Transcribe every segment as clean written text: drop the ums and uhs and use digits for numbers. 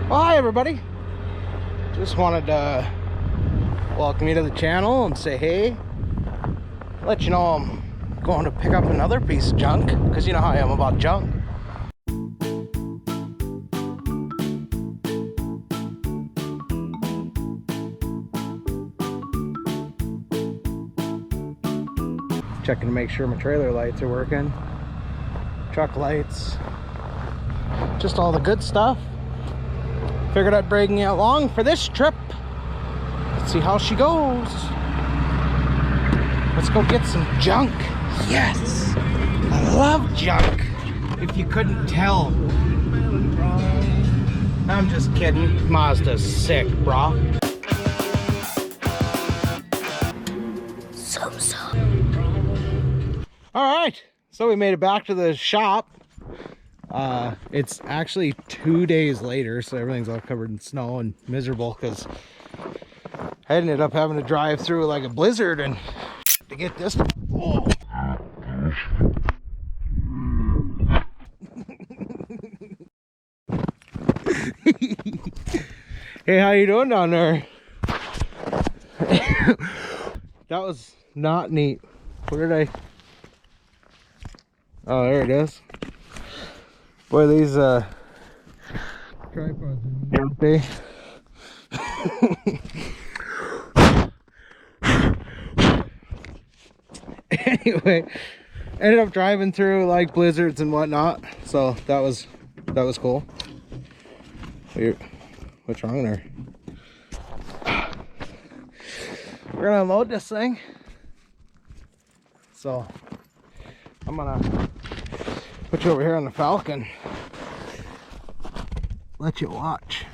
Well, hi everybody. Just wanted to welcome you to the channel and say hey. Let you know I'm going to pick up another piece of junk, because you know how I am about junk. Checking to make sure my trailer lights are working. Truck lights. Just all the good stuff. Figured I'd bring you along for this trip. Let's see how she goes. Let's go get some junk. Yes! I love junk. If you couldn't tell. I'm just kidding. Mazda's sick, brah. Alright, so we made it back to the shop. It's actually 2 days later, so everything's all covered in snow and miserable because I ended up having to drive through like a blizzard and to get this. Oh. Hey, how you doing down there? That was not neat. What did I? Oh, there it is. Boy, these tripods are empty. Anyway, ended up driving through like blizzards and whatnot, so that was cool. What's wrong there? We're gonna unload this thing, so I'm gonna put you over here on the Falcon. Let you watch.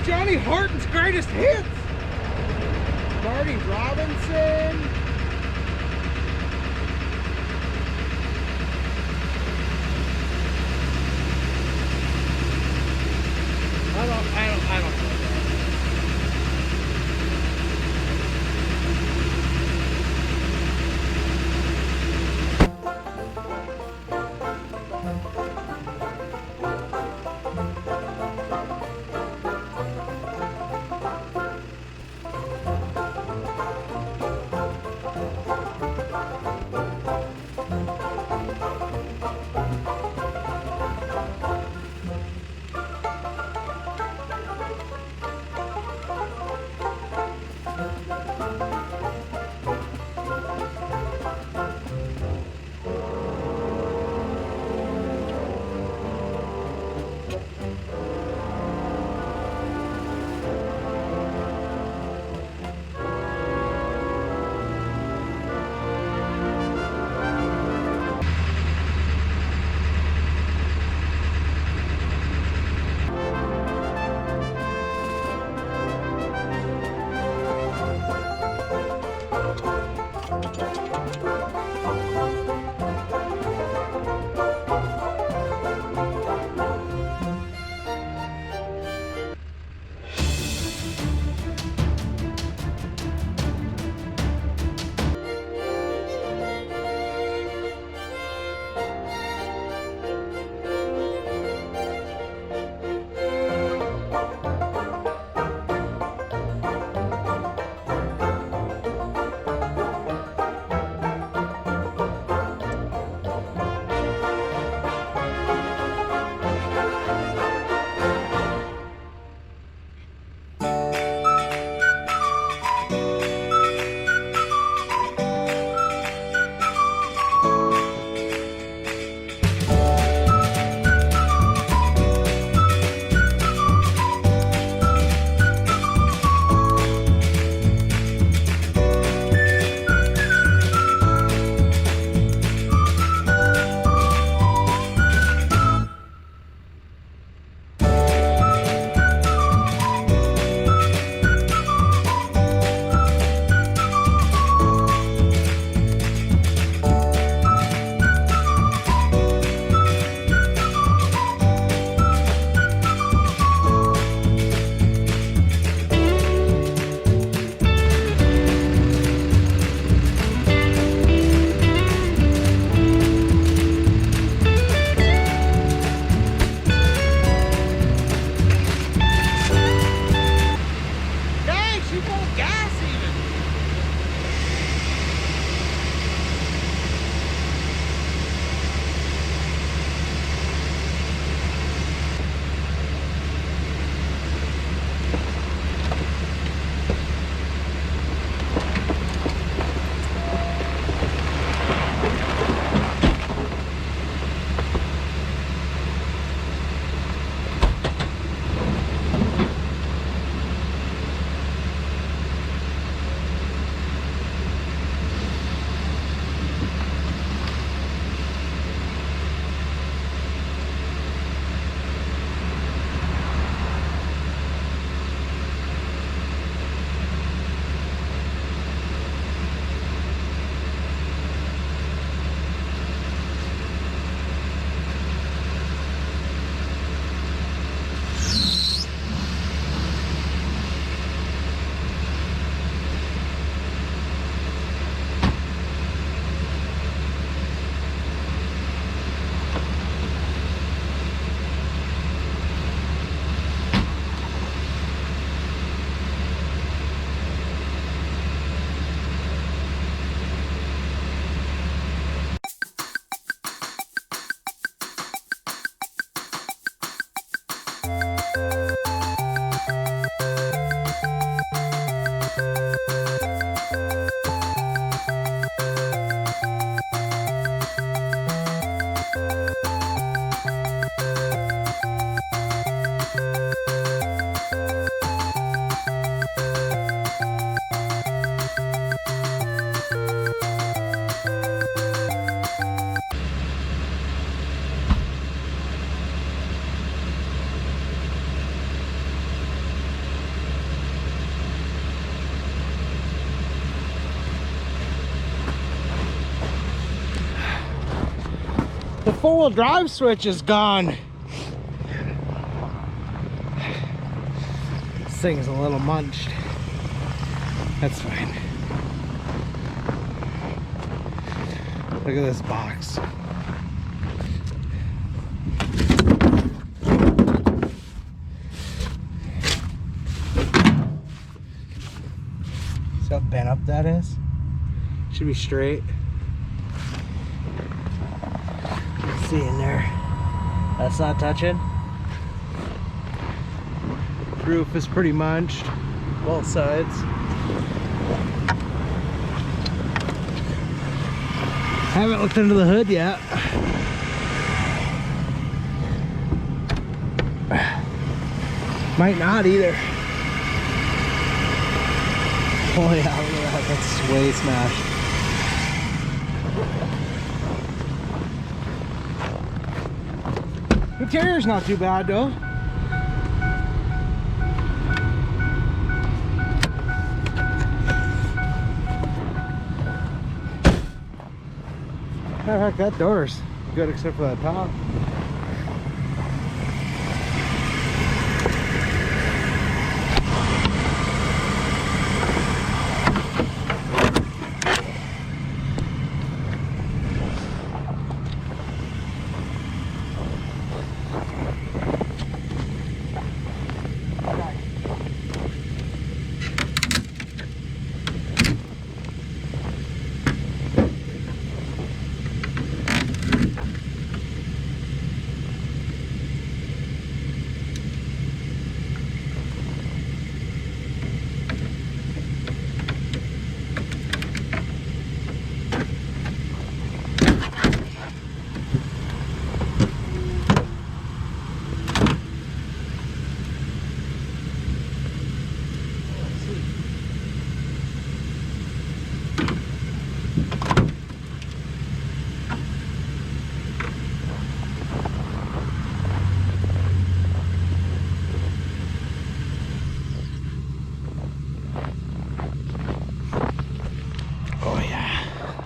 Johnny Horton's greatest hits. Marty Robinson. I don't know. four-wheel drive switch is gone. This thing's a little munched. That's fine. Look at this box. See how bent up that is? Should be straight. Let's see in there. That's not touching. Roof is pretty munched, both sides. Haven't looked under the hood yet. Might not either. Oh yeah, look at that. That's way smashed. Interior's not too bad though. Matter of fact, that door's good except for that top.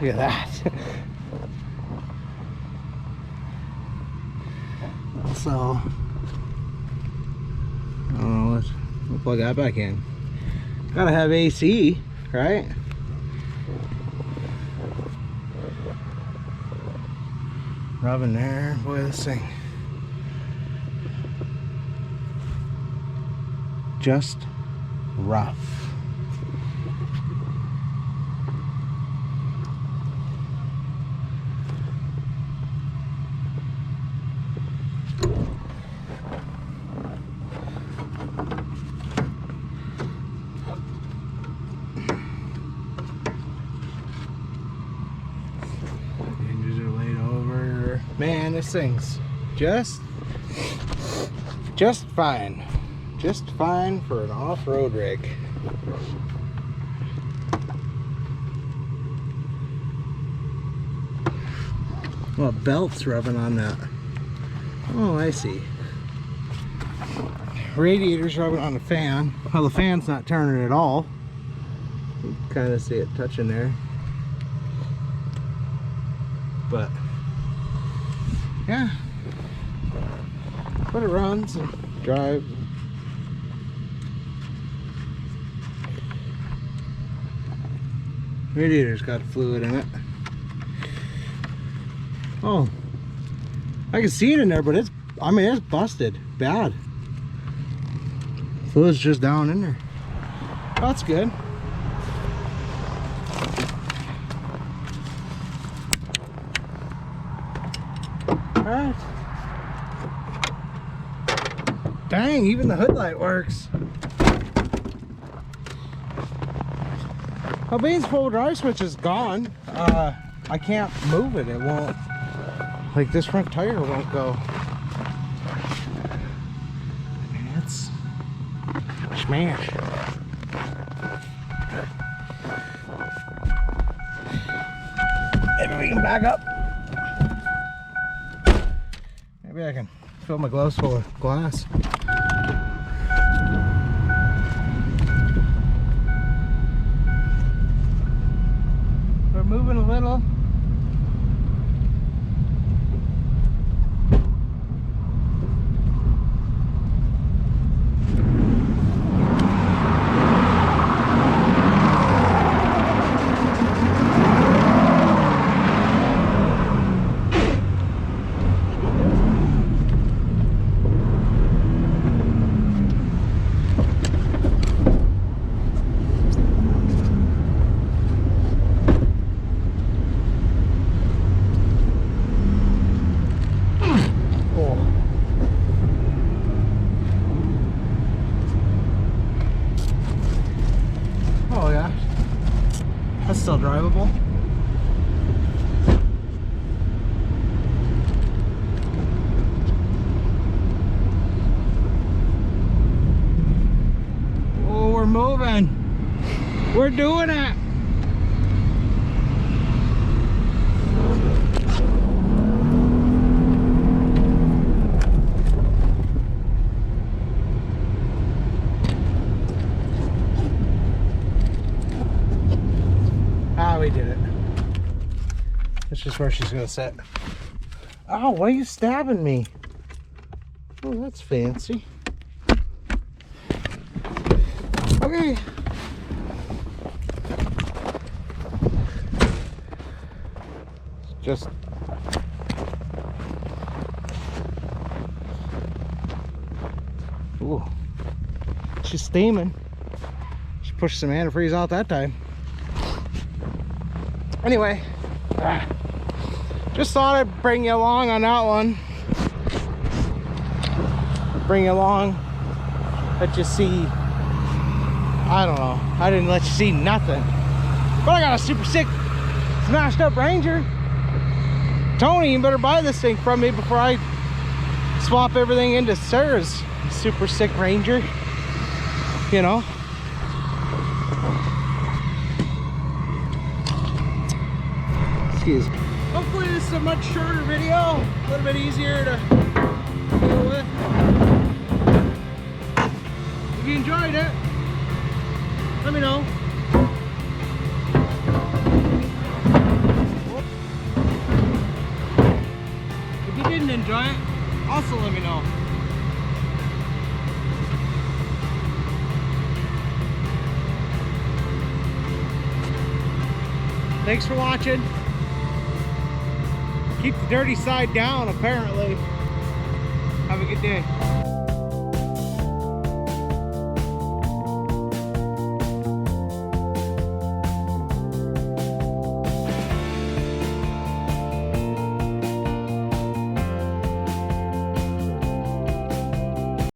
Look at that. So, I don't know, we'll plug that back in. Gotta have AC, right? Rubbing there. Boy, this thing. Just rough. Man, this thing's just fine. Just fine for an off-road rig. Well, belt's rubbing on that. Oh, I see. Radiator's rubbing on the fan. Well, the fan's not turning at all. You can kind of see it touching there. But yeah, but it runs and drives. Radiator's got fluid in it. Oh, I can see it in there, but it's, I mean, it's busted bad. Fluid's just down in there. Oh, that's good. Alright. Dang, even the hood light works. Well, Bane's full drive switch is gone. I can't move it. It won't. Like, this front tire won't go. I mean, it's smash. Maybe we can back up. Maybe I can fill my gloves full of glass. We're moving a little. That's still drivable. Oh, we're moving. We're doing it. Ah, we did it. That's just where she's gonna sit. Oh, why are you stabbing me? Oh, that's fancy. Okay. Just ooh, she's steaming. She pushed some antifreeze out that time. Anyway, just thought I'd bring you along on that one. Bring you along, let you see. I don't know, I didn't let you see nothing, but I got a super sick smashed up Ranger. Tony, you better buy this thing from me before I swap everything into Sarah's super sick Ranger, you know. Excuse me. Hopefully this is a much shorter video, a little bit easier to deal with. If you enjoyed it, let me know. If you didn't enjoy it, also let me know. Thanks for watching. Keep the dirty side down, apparently. Have a good day.